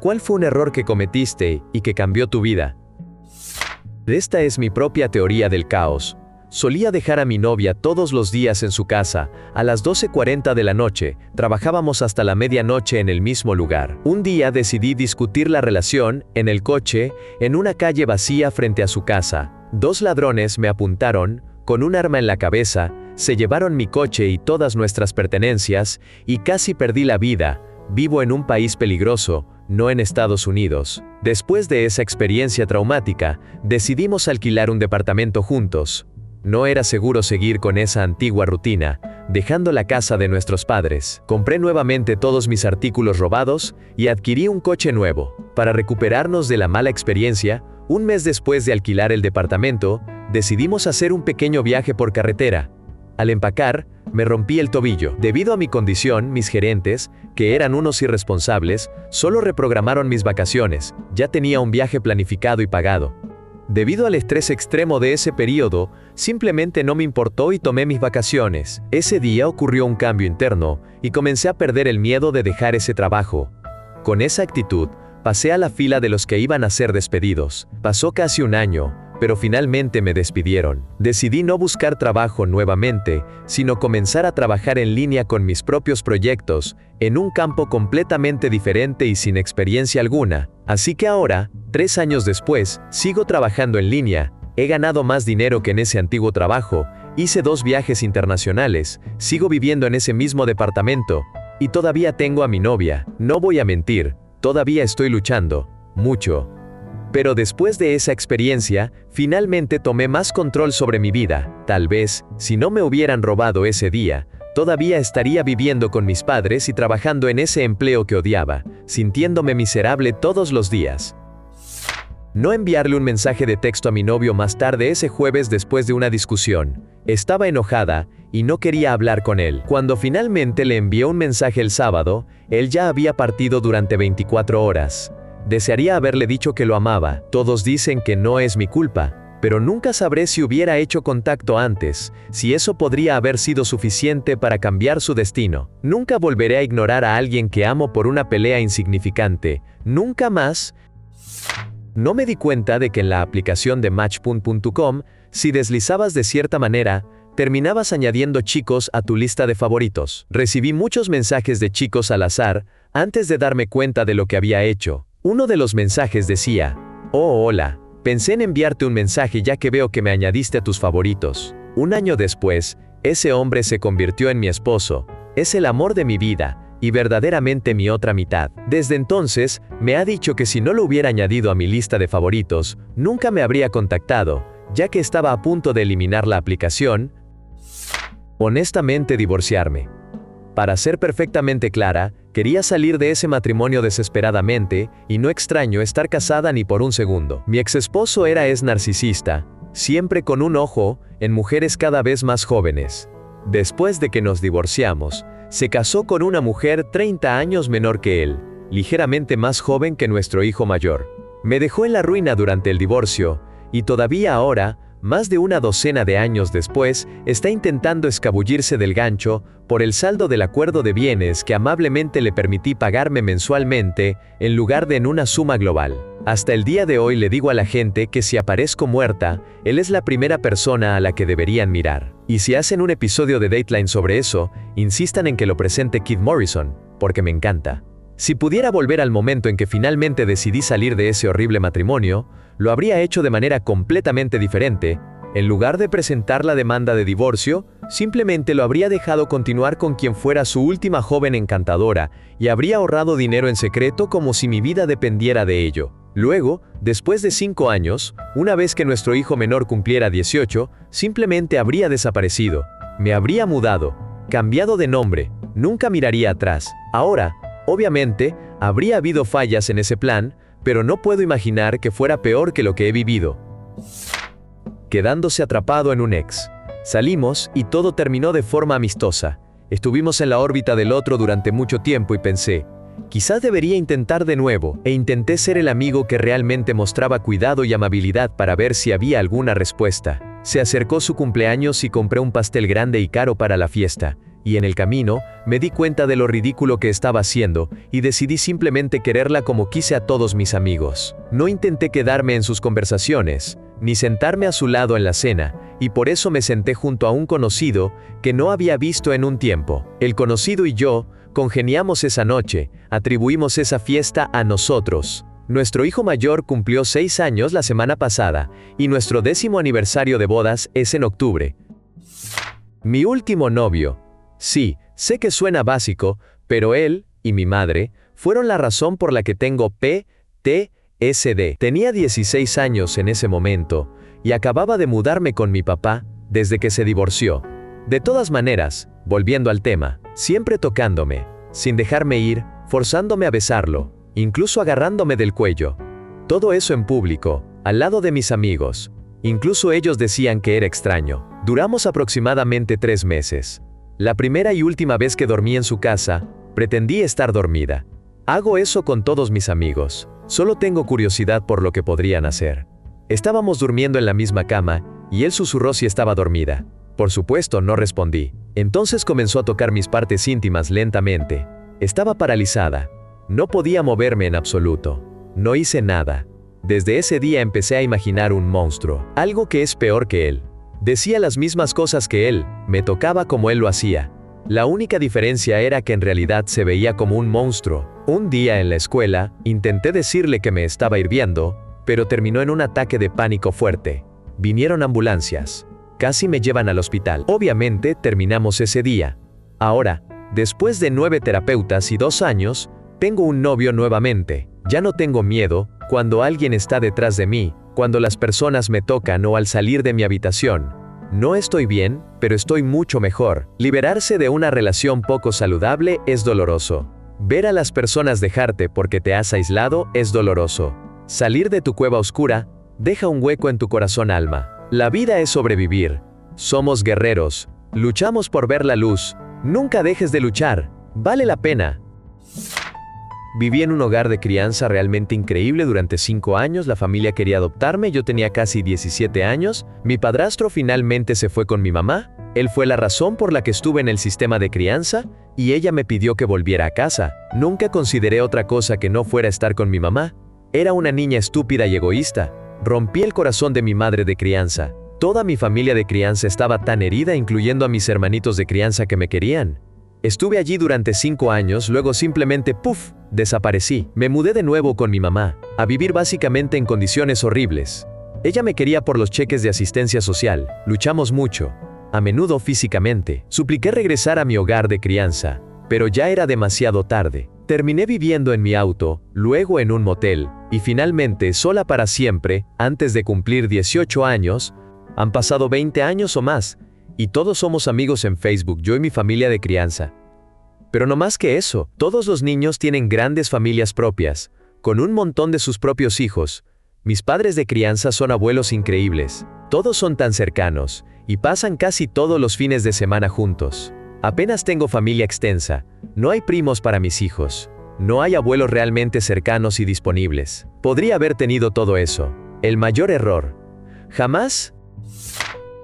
¿Cuál fue un error que cometiste y que cambió tu vida? Esta es mi propia teoría del caos. Solía dejar a mi novia todos los días en su casa, a las 12:40 de la noche, trabajábamos hasta la medianoche en el mismo lugar. Un día decidí discutir la relación, en el coche, en una calle vacía frente a su casa. 2 ladrones me apuntaron, con un arma en la cabeza, se llevaron mi coche y todas nuestras pertenencias, y casi perdí la vida. Vivo en un país peligroso, no en Estados Unidos. Después de esa experiencia traumática, decidimos alquilar un departamento juntos. No era seguro seguir con esa antigua rutina, dejando la casa de nuestros padres. Compré nuevamente todos mis artículos robados y adquirí un coche nuevo. Para recuperarnos de la mala experiencia, un mes después de alquilar el departamento, decidimos hacer un pequeño viaje por carretera. Al empacar, me rompí el tobillo. Debido a mi condición, mis gerentes, que eran unos irresponsables, solo reprogramaron mis vacaciones. Ya tenía un viaje planificado y pagado. Debido al estrés extremo de ese periodo, simplemente no me importó y tomé mis vacaciones. Ese día ocurrió un cambio interno y comencé a perder el miedo de dejar ese trabajo. Con esa actitud, pasé a la fila de los que iban a ser despedidos. Pasó casi un año, pero finalmente me despidieron. Decidí no buscar trabajo nuevamente, sino comenzar a trabajar en línea con mis propios proyectos, en un campo completamente diferente y sin experiencia alguna. Así que ahora, 3 años después, sigo trabajando en línea, he ganado más dinero que en ese antiguo trabajo, hice 2 viajes internacionales, sigo viviendo en ese mismo departamento, y todavía tengo a mi novia. No voy a mentir, todavía estoy luchando, mucho. Pero después de esa experiencia, finalmente tomé más control sobre mi vida. Tal vez, si no me hubieran robado ese día, todavía estaría viviendo con mis padres y trabajando en ese empleo que odiaba, sintiéndome miserable todos los días. No enviarle un mensaje de texto a mi novio más tarde ese jueves después de una discusión. Estaba enojada y no quería hablar con él. Cuando finalmente le envié un mensaje el sábado, él ya había partido durante 24 horas. Desearía haberle dicho que lo amaba. Todos dicen que no es mi culpa, pero nunca sabré si hubiera hecho contacto antes, si eso podría haber sido suficiente para cambiar su destino. Nunca volveré a ignorar a alguien que amo por una pelea insignificante. Nunca más. No me di cuenta de que en la aplicación de Match.com, si deslizabas de cierta manera, terminabas añadiendo chicos a tu lista de favoritos. Recibí muchos mensajes de chicos al azar, antes de darme cuenta de lo que había hecho. Uno de los mensajes decía: "Oh, hola, pensé en enviarte un mensaje ya que veo que me añadiste a tus favoritos". Un año después, ese hombre se convirtió en mi esposo. Es el amor de mi vida, y verdaderamente mi otra mitad. Desde entonces, me ha dicho que si no lo hubiera añadido a mi lista de favoritos, nunca me habría contactado, ya que estaba a punto de eliminar la aplicación. Honestamente, divorciarme. Para ser perfectamente clara, quería salir de ese matrimonio desesperadamente, y no extraño estar casada ni por un segundo. Mi exesposo es narcisista, siempre con un ojo en mujeres cada vez más jóvenes. Después de que nos divorciamos, se casó con una mujer 30 años menor que él, ligeramente más joven que nuestro hijo mayor. Me dejó en la ruina durante el divorcio, y todavía ahora, más de una docena de años después, está intentando escabullirse del gancho por el saldo del acuerdo de bienes que amablemente le permití pagarme mensualmente, en lugar de en una suma global. Hasta el día de hoy le digo a la gente que si aparezco muerta, él es la primera persona a la que deberían mirar. Y si hacen un episodio de Dateline sobre eso, insistan en que lo presente Kid Morrison, porque me encanta. Si pudiera volver al momento en que finalmente decidí salir de ese horrible matrimonio, lo habría hecho de manera completamente diferente. En lugar de presentar la demanda de divorcio, simplemente lo habría dejado continuar con quien fuera su última joven encantadora, y habría ahorrado dinero en secreto como si mi vida dependiera de ello. Luego, después de 5 años, una vez que nuestro hijo menor cumpliera 18, simplemente habría desaparecido. Me habría mudado, cambiado de nombre, nunca miraría atrás. Ahora, obviamente, habría habido fallas en ese plan, pero no puedo imaginar que fuera peor que lo que he vivido. Quedándose atrapado en un ex. Salimos y todo terminó de forma amistosa. Estuvimos en la órbita del otro durante mucho tiempo y pensé, quizás debería intentar de nuevo, e intenté ser el amigo que realmente mostraba cuidado y amabilidad para ver si había alguna respuesta. Se acercó su cumpleaños y compré un pastel grande y caro para la fiesta, y en el camino, me di cuenta de lo ridículo que estaba haciendo, y decidí simplemente quererla como quise a todos mis amigos. No intenté quedarme en sus conversaciones, ni sentarme a su lado en la cena, y por eso me senté junto a un conocido que no había visto en un tiempo. El conocido y yo congeniamos esa noche, atribuimos esa fiesta a nosotros. Nuestro hijo mayor cumplió 6 años la semana pasada, y nuestro 10º aniversario de bodas es en octubre. Mi último novio. Sí, sé que suena básico, pero él y mi madre fueron la razón por la que tengo PTSD. Tenía 16 años en ese momento, y acababa de mudarme con mi papá desde que se divorció. De todas maneras, volviendo al tema, siempre tocándome, sin dejarme ir, forzándome a besarlo, incluso agarrándome del cuello. Todo eso en público, al lado de mis amigos. Incluso ellos decían que era extraño. Duramos aproximadamente 3 meses. La primera y última vez que dormí en su casa, pretendí estar dormida. Hago eso con todos mis amigos. Solo tengo curiosidad por lo que podrían hacer. Estábamos durmiendo en la misma cama, y él susurró si estaba dormida. Por supuesto, no respondí. Entonces comenzó a tocar mis partes íntimas lentamente. Estaba paralizada. No podía moverme en absoluto. No hice nada. Desde ese día empecé a imaginar un monstruo, algo que es peor que él. Decía las mismas cosas que él, me tocaba como él lo hacía. La única diferencia era que en realidad se veía como un monstruo. Un día en la escuela, intenté decirle que me estaba hirviendo, pero terminó en un ataque de pánico fuerte. Vinieron ambulancias. Casi me llevan al hospital. Obviamente, terminamos ese día. Ahora, después de 9 terapeutas y 2 años, tengo un novio nuevamente. Ya no tengo miedo cuando alguien está detrás de mí, cuando las personas me tocan o al salir de mi habitación. No estoy bien, pero estoy mucho mejor. Liberarse de una relación poco saludable es doloroso. Ver a las personas dejarte porque te has aislado es doloroso. Salir de tu cueva oscura deja un hueco en tu corazón alma. La vida es sobrevivir. Somos guerreros. Luchamos por ver la luz. Nunca dejes de luchar. Vale la pena. Viví en un hogar de crianza realmente increíble durante 5 años, la familia quería adoptarme, yo tenía casi 17 años, mi padrastro finalmente se fue con mi mamá, él fue la razón por la que estuve en el sistema de crianza, y ella me pidió que volviera a casa. Nunca consideré otra cosa que no fuera estar con mi mamá. Era una niña estúpida y egoísta. Rompí el corazón de mi madre de crianza. Toda mi familia de crianza estaba tan herida, incluyendo a mis hermanitos de crianza que me querían. Estuve allí durante 5 años, luego simplemente ¡puf!, desaparecí. Me mudé de nuevo con mi mamá, a vivir básicamente en condiciones horribles. Ella me quería por los cheques de asistencia social, luchamos mucho, a menudo físicamente. Supliqué regresar a mi hogar de crianza, pero ya era demasiado tarde. Terminé viviendo en mi auto, luego en un motel, y finalmente sola para siempre, antes de cumplir 18 años. Han pasado 20 años o más, y todos somos amigos en Facebook, yo y mi familia de crianza. Pero no más que eso, todos los niños tienen grandes familias propias, con un montón de sus propios hijos. Mis padres de crianza son abuelos increíbles. Todos son tan cercanos, y pasan casi todos los fines de semana juntos. Apenas tengo familia extensa, no hay primos para mis hijos. No hay abuelos realmente cercanos y disponibles. Podría haber tenido todo eso. El mayor error. Jamás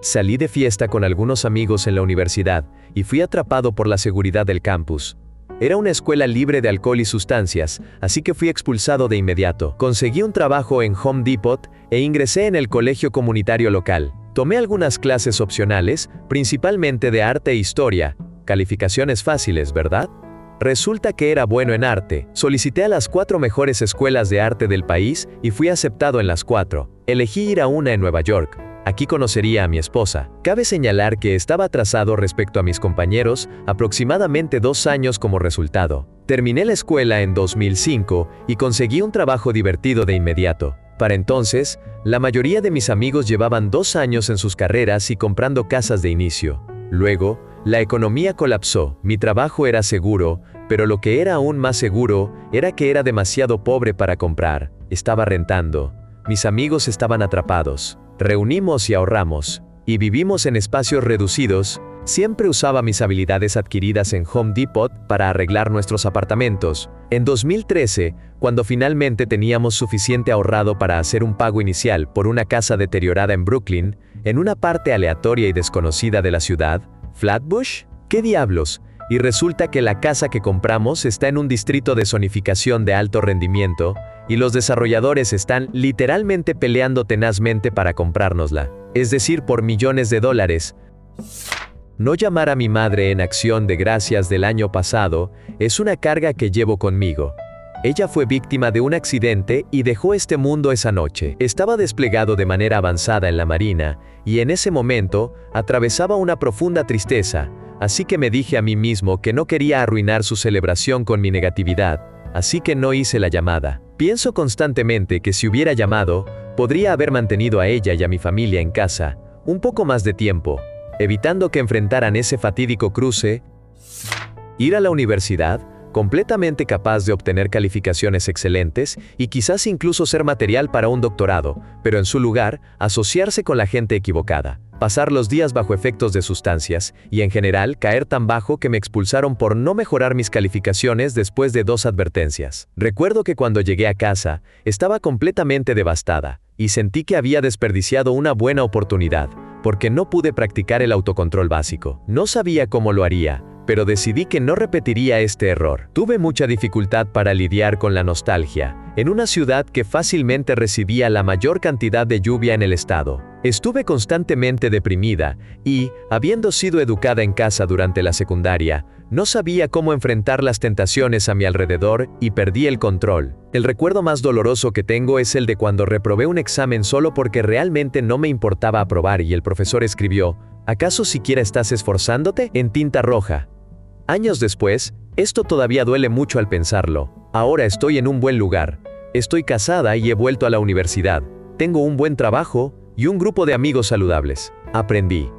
salí de fiesta con algunos amigos en la universidad y fui atrapado por la seguridad del campus. Era una escuela libre de alcohol y sustancias, así que fui expulsado de inmediato. Conseguí un trabajo en Home Depot e ingresé en el colegio comunitario local. Tomé algunas clases opcionales, principalmente de arte e historia. Calificaciones fáciles, ¿verdad? Resulta que era bueno en arte. Solicité a las 4 mejores escuelas de arte del país y fui aceptado en las 4. Elegí ir a una en Nueva York. Aquí conocería a mi esposa. Cabe señalar que estaba atrasado respecto a mis compañeros, aproximadamente 2 años como resultado. Terminé la escuela en 2005 y conseguí un trabajo divertido de inmediato. Para entonces, la mayoría de mis amigos llevaban 2 años en sus carreras y comprando casas de inicio. Luego, la economía colapsó, mi trabajo era seguro, pero lo que era aún más seguro era que era demasiado pobre para comprar. Estaba rentando. Mis amigos estaban atrapados. Reunimos y ahorramos, y vivimos en espacios reducidos. Siempre usaba mis habilidades adquiridas en Home Depot para arreglar nuestros apartamentos. En 2013, cuando finalmente teníamos suficiente ahorrado para hacer un pago inicial por una casa deteriorada en Brooklyn, en una parte aleatoria y desconocida de la ciudad, Flatbush, ¿Qué diablos? Y resulta que la casa que compramos está en un distrito de zonificación de alto rendimiento, y los desarrolladores están literalmente peleando tenazmente para comprárnosla, es decir, por millones de dólares. No llamar a mi madre en acción de gracias del año pasado es una carga que llevo conmigo. Ella fue víctima de un accidente y dejó este mundo esa noche. Estaba desplegado de manera avanzada en la marina, y en ese momento atravesaba una profunda tristeza, así que me dije a mí mismo que no quería arruinar su celebración con mi negatividad, así que no hice la llamada. Pienso constantemente que si hubiera llamado, podría haber mantenido a ella y a mi familia en casa un poco más de tiempo, evitando que enfrentaran ese fatídico cruce. Ir a la universidad, completamente capaz de obtener calificaciones excelentes y quizás incluso ser material para un doctorado, pero en su lugar, asociarse con la gente equivocada, pasar los días bajo efectos de sustancias y en general caer tan bajo que me expulsaron por no mejorar mis calificaciones después de 2 advertencias. Recuerdo que cuando llegué a casa, estaba completamente devastada y sentí que había desperdiciado una buena oportunidad, porque no pude practicar el autocontrol básico. No sabía cómo lo haría, pero decidí que no repetiría este error. Tuve mucha dificultad para lidiar con la nostalgia, en una ciudad que fácilmente recibía la mayor cantidad de lluvia en el estado. Estuve constantemente deprimida y, habiendo sido educada en casa durante la secundaria, no sabía cómo enfrentar las tentaciones a mi alrededor y perdí el control. El recuerdo más doloroso que tengo es el de cuando reprobé un examen solo porque realmente no me importaba aprobar y el profesor escribió: ¿acaso siquiera estás esforzándote?, en tinta roja. Años después, esto todavía duele mucho al pensarlo. Ahora estoy en un buen lugar. Estoy casada y he vuelto a la universidad. Tengo un buen trabajo y un grupo de amigos saludables. Aprendí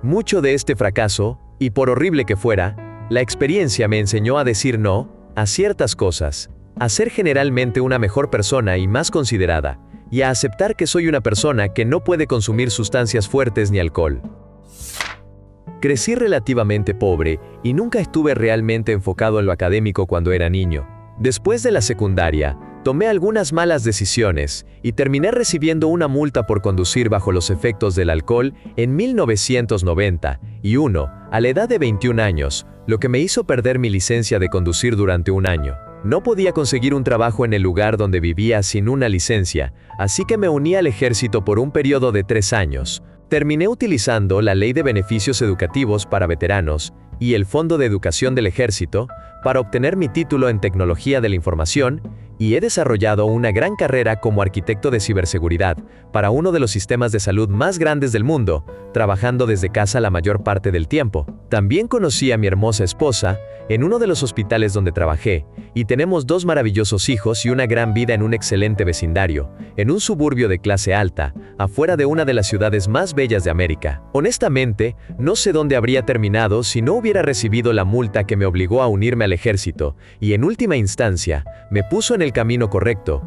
mucho de este fracaso, y por horrible que fuera, la experiencia me enseñó a decir no a ciertas cosas, a ser generalmente una mejor persona y más considerada, y a aceptar que soy una persona que no puede consumir sustancias fuertes ni alcohol. Crecí relativamente pobre y nunca estuve realmente enfocado en lo académico cuando era niño. Después de la secundaria, tomé algunas malas decisiones y terminé recibiendo una multa por conducir bajo los efectos del alcohol en 1991, a la edad de 21 años, lo que me hizo perder mi licencia de conducir durante un año. No podía conseguir un trabajo en el lugar donde vivía sin una licencia, así que me uní al ejército por un periodo de 3 años. Terminé utilizando la Ley de Beneficios Educativos para Veteranos y el Fondo de Educación del Ejército para obtener mi título en Tecnología de la Información, y he desarrollado una gran carrera como arquitecto de ciberseguridad para uno de los sistemas de salud más grandes del mundo, trabajando desde casa la mayor parte del tiempo. También conocí a mi hermosa esposa en uno de los hospitales donde trabajé, y tenemos 2 maravillosos hijos y una gran vida en un excelente vecindario, en un suburbio de clase alta, afuera de una de las ciudades más bellas de América. Honestamente, no sé dónde habría terminado si no hubiera recibido la multa que me obligó a unirme al ejército, y en última instancia, me puso en el camino correcto.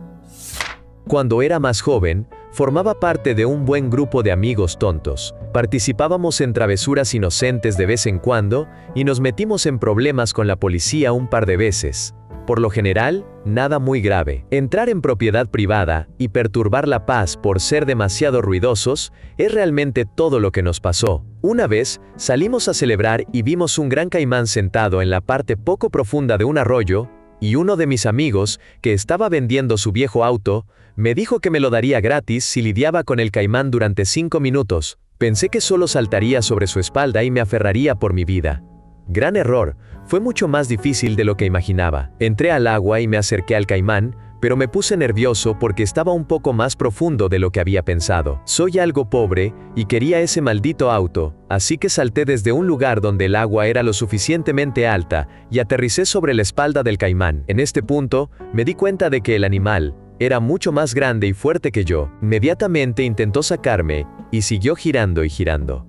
Cuando era más joven, formaba parte de un buen grupo de amigos tontos. Participábamos en travesuras inocentes de vez en cuando y nos metimos en problemas con la policía un par de veces. Por lo general, nada muy grave. Entrar en propiedad privada y perturbar la paz por ser demasiado ruidosos es realmente todo lo que nos pasó. Una vez, salimos a celebrar y vimos un gran caimán sentado en la parte poco profunda de un arroyo, y uno de mis amigos, que estaba vendiendo su viejo auto, me dijo que me lo daría gratis si lidiaba con el caimán durante 5 minutos. Pensé que solo saltaría sobre su espalda y me aferraría por mi vida. Gran error, fue mucho más difícil de lo que imaginaba. Entré al agua y me acerqué al caimán, pero me puse nervioso porque estaba un poco más profundo de lo que había pensado. Soy algo pobre y quería ese maldito auto, así que salté desde un lugar donde el agua era lo suficientemente alta y aterricé sobre la espalda del caimán. En este punto, me di cuenta de que el animal era mucho más grande y fuerte que yo. Inmediatamente intentó sacarme y siguió girando y girando.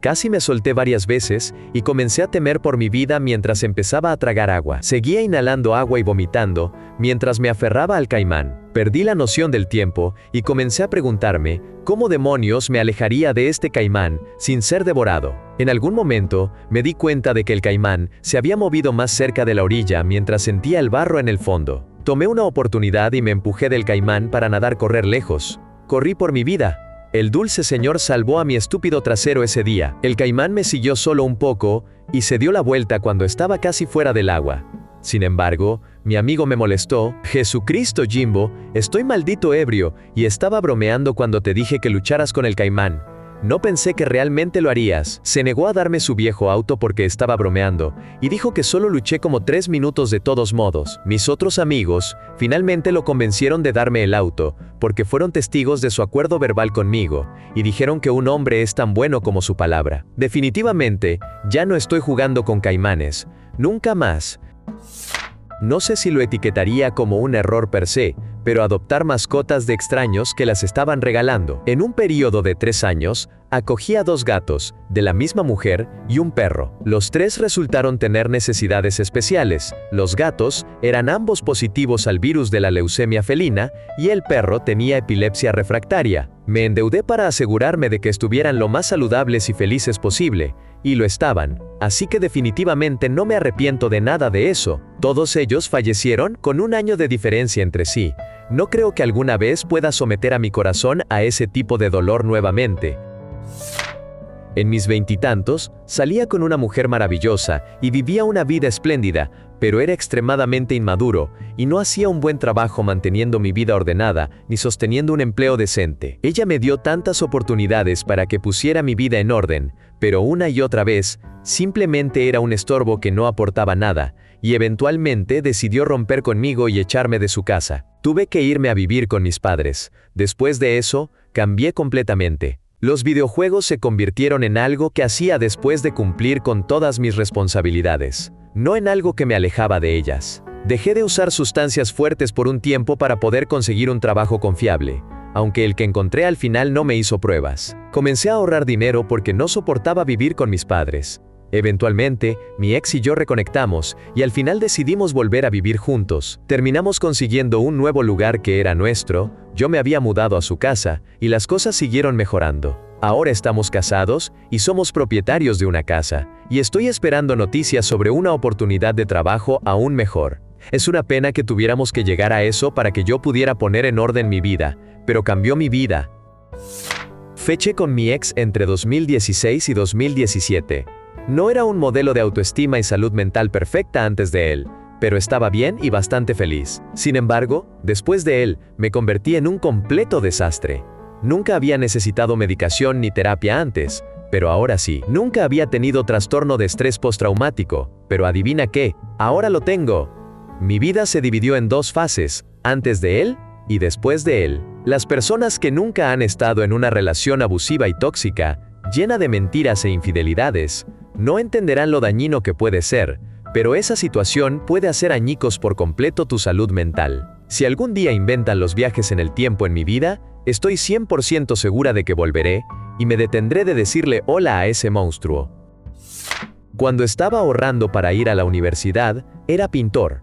Casi me solté varias veces y comencé a temer por mi vida mientras empezaba a tragar agua. Seguía inhalando agua y vomitando mientras me aferraba al caimán. Perdí la noción del tiempo y comencé a preguntarme cómo demonios me alejaría de este caimán sin ser devorado. En algún momento me di cuenta de que el caimán se había movido más cerca de la orilla mientras sentía el barro en el fondo. Tomé una oportunidad y me empujé del caimán para correr lejos. Corrí por mi vida. El dulce señor salvó a mi estúpido trasero ese día. El caimán me siguió solo un poco y se dio la vuelta cuando estaba casi fuera del agua. Sin embargo, mi amigo me molestó. Jesucristo, Jimbo, estoy maldito ebrio y estaba bromeando cuando te dije que lucharas con el caimán. No pensé que realmente lo harías. Se negó a darme su viejo auto porque estaba bromeando, y dijo que solo luché como 3 minutos de todos modos. Mis otros amigos finalmente lo convencieron de darme el auto, porque fueron testigos de su acuerdo verbal conmigo, y dijeron que un hombre es tan bueno como su palabra. Definitivamente, ya no estoy jugando con caimanes. Nunca más. No sé si lo etiquetaría como un error per se, pero adoptar mascotas de extraños que las estaban regalando. En un periodo de 3 años, acogí a 2 gatos, de la misma mujer, y un perro. Los 3 resultaron tener necesidades especiales. Los gatos eran ambos positivos al virus de la leucemia felina, y el perro tenía epilepsia refractaria. Me endeudé para asegurarme de que estuvieran lo más saludables y felices posible, y lo estaban. Así que definitivamente no me arrepiento de nada de eso. Todos ellos fallecieron con 1 año de diferencia entre sí. No creo que alguna vez pueda someter a mi corazón a ese tipo de dolor nuevamente. En mis 20 y tantos, salía con una mujer maravillosa y vivía una vida espléndida, pero era extremadamente inmaduro y no hacía un buen trabajo manteniendo mi vida ordenada ni sosteniendo un empleo decente. Ella me dio tantas oportunidades para que pusiera mi vida en orden, pero una y otra vez, simplemente era un estorbo que no aportaba nada, y eventualmente decidió romper conmigo y echarme de su casa. Tuve que irme a vivir con mis padres. Después de eso, cambié completamente. Los videojuegos se convirtieron en algo que hacía después de cumplir con todas mis responsabilidades, no en algo que me alejaba de ellas. Dejé de usar sustancias fuertes por un tiempo para poder conseguir un trabajo confiable, aunque el que encontré al final no me hizo pruebas. Comencé a ahorrar dinero porque no soportaba vivir con mis padres. Eventualmente, mi ex y yo reconectamos, y al final decidimos volver a vivir juntos. Terminamos consiguiendo un nuevo lugar que era nuestro, yo me había mudado a su casa, y las cosas siguieron mejorando. Ahora estamos casados, y somos propietarios de una casa, y estoy esperando noticias sobre una oportunidad de trabajo aún mejor. Es una pena que tuviéramos que llegar a eso para que yo pudiera poner en orden mi vida, pero cambió mi vida. Feché con mi ex entre 2016 y 2017. No era un modelo de autoestima y salud mental perfecta antes de él, pero estaba bien y bastante feliz. Sin embargo, después de él, me convertí en un completo desastre. Nunca había necesitado medicación ni terapia antes, pero ahora sí. Nunca había tenido trastorno de estrés postraumático, pero adivina qué, ahora lo tengo. Mi vida se dividió en 2 fases, antes de él y después de él. Las personas que nunca han estado en una relación abusiva y tóxica, llena de mentiras e infidelidades, no entenderán lo dañino que puede ser, pero esa situación puede hacer añicos por completo tu salud mental. Si algún día inventan los viajes en el tiempo en mi vida, estoy 100% segura de que volveré, y me detendré de decirle hola a ese monstruo. Cuando estaba ahorrando para ir a la universidad, era pintor.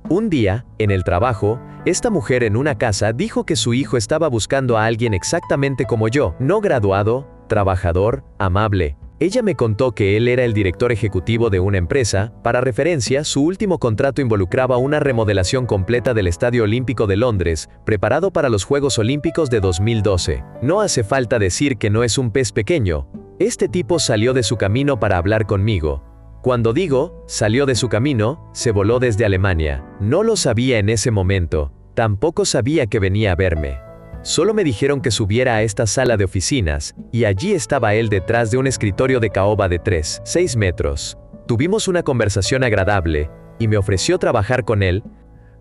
Un día, en el trabajo, esta mujer en una casa dijo que su hijo estaba buscando a alguien exactamente como yo, no graduado, trabajador, amable. Ella me contó que él era el director ejecutivo de una empresa. Para referencia, su último contrato involucraba una remodelación completa del Estadio Olímpico de Londres, preparado para los Juegos Olímpicos de 2012. No hace falta decir que no es un pez pequeño. Este tipo salió de su camino para hablar conmigo. Cuando digo, salió de su camino, se voló desde Alemania. No lo sabía en ese momento. Tampoco sabía que venía a verme. Solo me dijeron que subiera a esta sala de oficinas, y allí estaba él detrás de un escritorio de caoba de 6 metros. Tuvimos una conversación agradable, y me ofreció trabajar con él.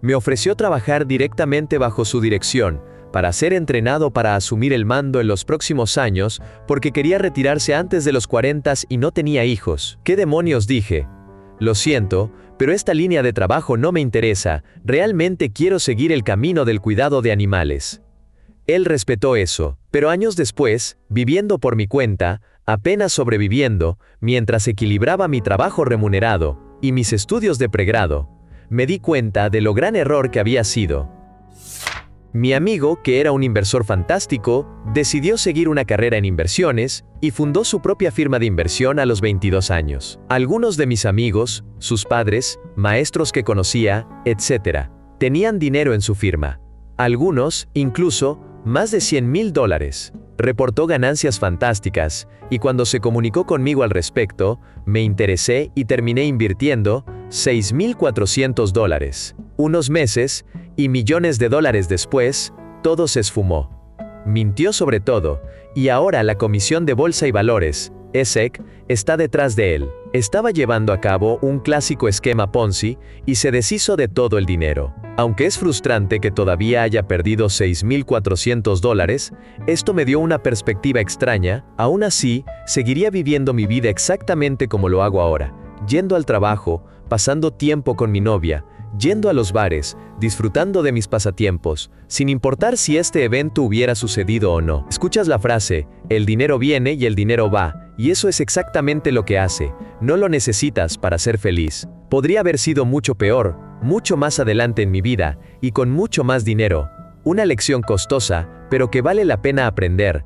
Me ofreció trabajar directamente bajo su dirección, para ser entrenado para asumir el mando en los próximos años, porque quería retirarse antes de los 40 y no tenía hijos. ¿Qué demonios?, dije. Lo siento, pero esta línea de trabajo no me interesa, realmente quiero seguir el camino del cuidado de animales. Él respetó eso, pero años después, viviendo por mi cuenta, apenas sobreviviendo, mientras equilibraba mi trabajo remunerado y mis estudios de pregrado, me di cuenta de lo gran error que había sido. Mi amigo, que era un inversor fantástico, decidió seguir una carrera en inversiones y fundó su propia firma de inversión a los 22 años. Algunos de mis amigos, sus padres, maestros que conocía, etc., tenían dinero en su firma. Algunos, incluso, más de $100,000. Reportó ganancias fantásticas, y cuando se comunicó conmigo al respecto, me interesé y terminé invirtiendo $6,400. Unos meses, y millones de dólares después, todo se esfumó. Mintió sobre todo, y ahora la Comisión de Bolsa y Valores, SEC, está detrás de él. Estaba llevando a cabo un clásico esquema Ponzi y se deshizo de todo el dinero. Aunque es frustrante que todavía haya perdido $6,400, esto me dio una perspectiva extraña. Aún así, seguiría viviendo mi vida exactamente como lo hago ahora, yendo al trabajo, pasando tiempo con mi novia, yendo a los bares, disfrutando de mis pasatiempos, sin importar si este evento hubiera sucedido o no. Escuchas la frase, el dinero viene y el dinero va, y eso es exactamente lo que hace. No lo necesitas para ser feliz. Podría haber sido mucho peor, mucho más adelante en mi vida, y con mucho más dinero. Una lección costosa, pero que vale la pena aprender.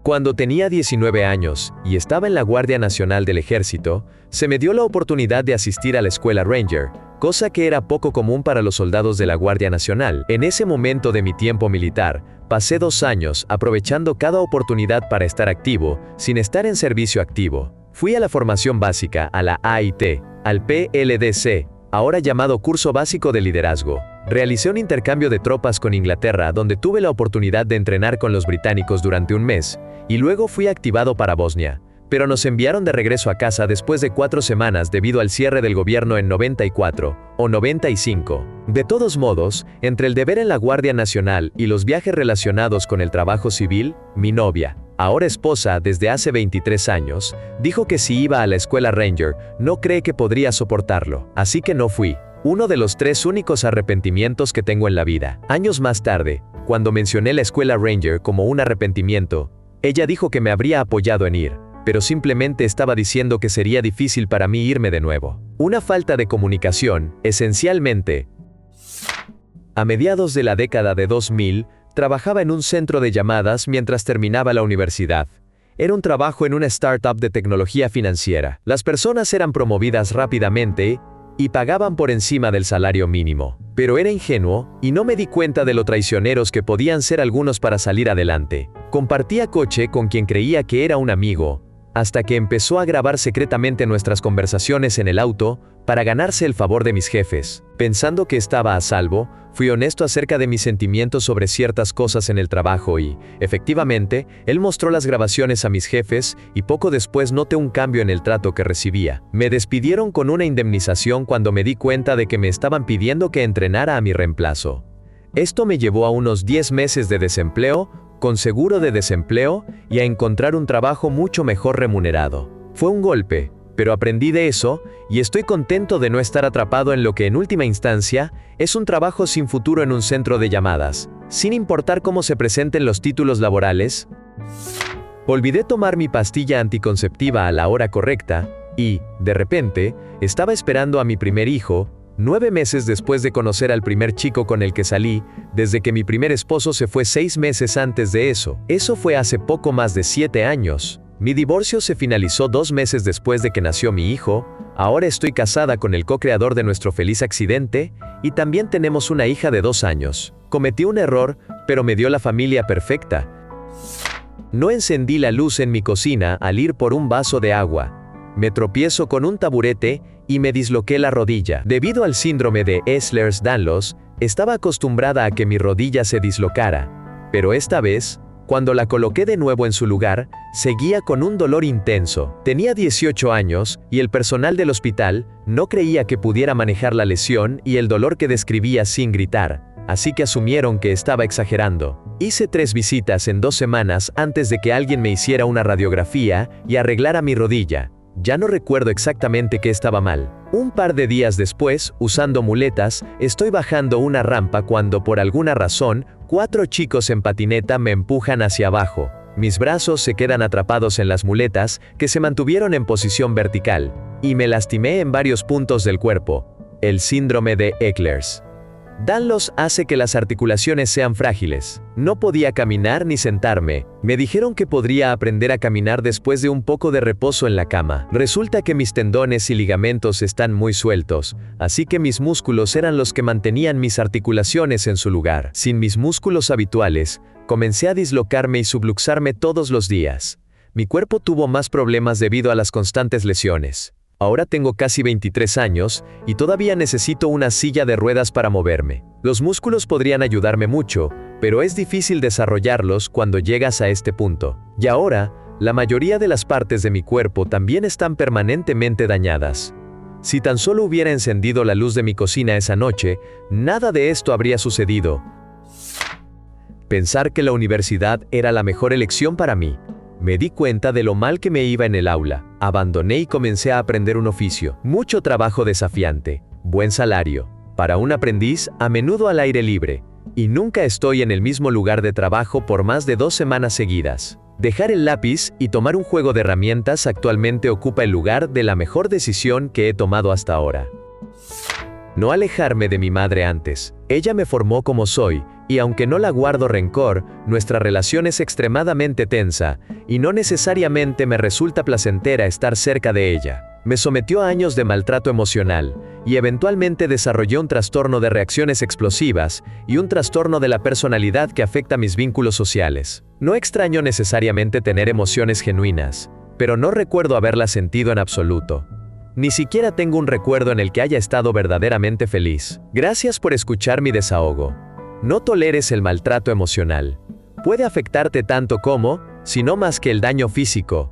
Cuando tenía 19 años y estaba en la Guardia Nacional del Ejército, se me dio la oportunidad de asistir a la escuela Ranger, cosa que era poco común para los soldados de la Guardia Nacional. En ese momento de mi tiempo militar, pasé 2 años aprovechando cada oportunidad para estar activo, sin estar en servicio activo. Fui a la formación básica, a la AIT, al PLDC, ahora llamado Curso Básico de Liderazgo. Realicé un intercambio de tropas con Inglaterra donde tuve la oportunidad de entrenar con los británicos durante un mes, y luego fui activado para Bosnia. Pero nos enviaron de regreso a casa después de 4 semanas debido al cierre del gobierno en 94 o 95. De todos modos, entre el deber en la Guardia Nacional y los viajes relacionados con el trabajo civil, mi novia, ahora esposa desde hace 23 años, dijo que si iba a la escuela Ranger, no cree que podría soportarlo, así que no fui. Uno de los 3 únicos arrepentimientos que tengo en la vida. Años más tarde, cuando mencioné la escuela Ranger como un arrepentimiento, ella dijo que me habría apoyado en ir, pero simplemente estaba diciendo que sería difícil para mí irme de nuevo. Una falta de comunicación, esencialmente. A mediados de la década de 2000, trabajaba en un centro de llamadas mientras terminaba la universidad. Era un trabajo en una startup de tecnología financiera. Las personas eran promovidas rápidamente y pagaban por encima del salario mínimo. Pero era ingenuo y no me di cuenta de lo traicioneros que podían ser algunos para salir adelante. Compartía coche con quien creía que era un amigo, hasta que empezó a grabar secretamente nuestras conversaciones en el auto para ganarse el favor de mis jefes. Pensando que estaba a salvo, fui honesto acerca de mis sentimientos sobre ciertas cosas en el trabajo y, efectivamente, él mostró las grabaciones a mis jefes y poco después noté un cambio en el trato que recibía. Me despidieron con una indemnización cuando me di cuenta de que me estaban pidiendo que entrenara a mi reemplazo. Esto me llevó a unos 10 meses de desempleo, con seguro de desempleo, y a encontrar un trabajo mucho mejor remunerado. Fue un golpe, pero aprendí de eso, y estoy contento de no estar atrapado en lo que en última instancia, es un trabajo sin futuro en un centro de llamadas, sin importar cómo se presenten los títulos laborales. Olvidé tomar mi pastilla anticonceptiva a la hora correcta, y, de repente, estaba esperando a mi primer hijo, 9 meses después de conocer al primer chico con el que salí, desde que mi primer esposo se fue 6 meses antes de eso. Eso fue hace poco más de 7 años. Mi divorcio se finalizó 2 meses después de que nació mi hijo. Ahora estoy casada con el co-creador de nuestro feliz accidente, y también tenemos una hija de 2 años. Cometí un error, pero me dio la familia perfecta. No encendí la luz en mi cocina al ir por un vaso de agua. Me tropiezo con un taburete y me disloqué la rodilla. Debido al síndrome de Ehlers-Danlos, estaba acostumbrada a que mi rodilla se dislocara. Pero esta vez, cuando la coloqué de nuevo en su lugar, seguía con un dolor intenso. Tenía 18 años, y el personal del hospital no creía que pudiera manejar la lesión y el dolor que describía sin gritar, así que asumieron que estaba exagerando. Hice 3 visitas en 2 semanas antes de que alguien me hiciera una radiografía y arreglara mi rodilla. Ya no recuerdo exactamente qué estaba mal. Un par de días después, usando muletas, estoy bajando una rampa cuando por alguna razón, 4 chicos en patineta me empujan hacia abajo. Mis brazos se quedan atrapados en las muletas, que se mantuvieron en posición vertical, y me lastimé en varios puntos del cuerpo. El síndrome de Ehlers-Danlos hace que las articulaciones sean frágiles. No podía caminar ni sentarme. Me dijeron que podría aprender a caminar después de un poco de reposo en la cama. Resulta que mis tendones y ligamentos están muy sueltos, así que mis músculos eran los que mantenían mis articulaciones en su lugar. Sin mis músculos habituales, Comencé a dislocarme y subluxarme todos los días. Mi cuerpo tuvo más problemas debido a las constantes lesiones. Ahora tengo casi 23 años y todavía necesito una silla de ruedas para moverme. Los músculos podrían ayudarme mucho, pero es difícil desarrollarlos cuando llegas a este punto. Y ahora, la mayoría de las partes de mi cuerpo también están permanentemente dañadas. Si tan solo hubiera encendido la luz de mi cocina esa noche, nada de esto habría sucedido. Pensar que la universidad era la mejor elección para mí. Me di cuenta de lo mal que me iba en el aula. Abandoné y comencé a aprender un oficio. Mucho trabajo desafiante, buen salario. Para un aprendiz, a menudo al aire libre. Y nunca estoy en el mismo lugar de trabajo por más de 2 semanas seguidas. Dejar el lápiz y tomar un juego de herramientas actualmente ocupa el lugar de la mejor decisión que he tomado hasta ahora. No alejarme de mi madre antes. Ella me formó como soy, y aunque no la guardo rencor, nuestra relación es extremadamente tensa, y no necesariamente me resulta placentera estar cerca de ella. Me sometió a años de maltrato emocional, y eventualmente desarrollé un trastorno de reacciones explosivas y un trastorno de la personalidad que afecta mis vínculos sociales. No extraño necesariamente tener emociones genuinas, pero no recuerdo haberlas sentido en absoluto. Ni siquiera tengo un recuerdo en el que haya estado verdaderamente feliz. Gracias por escuchar mi desahogo. No toleres el maltrato emocional. Puede afectarte tanto como, si no más que el daño físico,